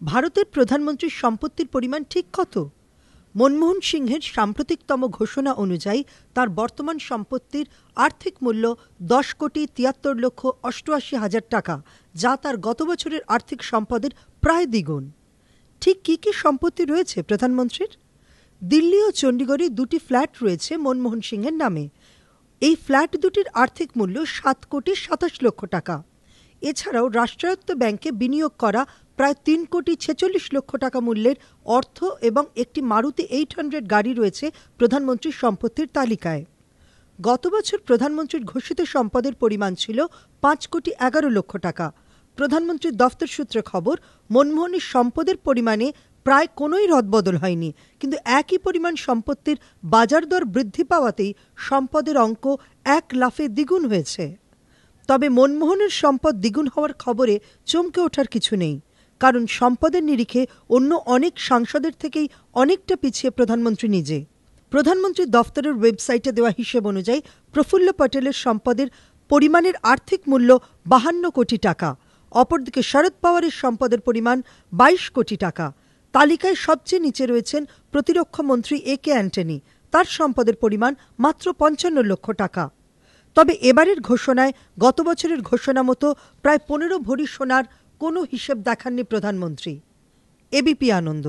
ভারতের প্রধানমন্ত্রীর সম্পত্তির পরিমাণ ঠিক কত? মনমোহন সিংহের সাম্প্রতিকতম ঘোষণা অনুযায়ী তার বর্তমান সম্পত্তির আর্থিক মূল্য 10,73,88,000 টাকা, যা তার গত বছরের আর্থিক সম্পদের প্রায় দ্বিগুণ। ঠিক কী কী সম্পত্তি রয়েছে প্রধানমন্ত্রীর? দিল্লি ও চণ্ডীগড়ে দুটি ফ্ল্যাট রয়েছে মনমোহন সিংহের নামে। এই ফ্ল্যাট দুটির আর্থিক মূল্য 7,27,00,000 টাকা। এছাড়াও রাষ্ট্রায়ত্ত ব্যাংকে বিনিয়োগ করা প্রায় 3,46,00,000 টাকা মূল্যের অর্থ এবং একটি মারুতি 800 গাড়ি রয়েছে প্রধানমন্ত্রীর সম্পত্তির তালিকায়। গত বছর প্রধানমন্ত্রীর ঘোষিত সম্পদের পরিমাণ ছিল 5,11,00,000 টাকা। প্রধানমন্ত্রীর দফতর সূত্রে খবর, মনমোহনের সম্পদের পরিমাণে প্রায় কোনোই রদবদল হয়নি, কিন্তু একই পরিমাণ সম্পত্তির বাজার দর বৃদ্ধি পাওয়াতেই সম্পদের অঙ্ক এক লাফে দ্বিগুণ হয়েছে। তবে মনমোহনের সম্পদ দ্বিগুণ হওয়ার খবরে চমকে ওঠার কিছু নেই, কারণ সম্পদের নিরিখে অন্য অনেক সাংসদের থেকেই অনেকটা পিছিয়ে প্রধানমন্ত্রী নিজে। প্রধানমন্ত্রীর দফতরের ওয়েবসাইটে দেওয়া হিসেব অনুযায়ী প্রফুল্ল প্যাটেলের সম্পদের পরিমাণের আর্থিক মূল্য 52 কোটি টাকা। অপরদিকে শরদ পাওয়ারের সম্পদের পরিমাণ 22 কোটি টাকা। তালিকায় সবচেয়ে নিচে রয়েছেন প্রতিরক্ষা মন্ত্রী A.K. অ্যান্টনি, তার সম্পদের পরিমাণ মাত্র 55 লক্ষ টাকা। তবে এবারের ঘোষণায় গত বছরের ঘোষণা মতো প্রায় 15 ভরি সোনার কোনো হিসেব দেখাননি প্রধানমন্ত্রী। এবিপি আনন্দ।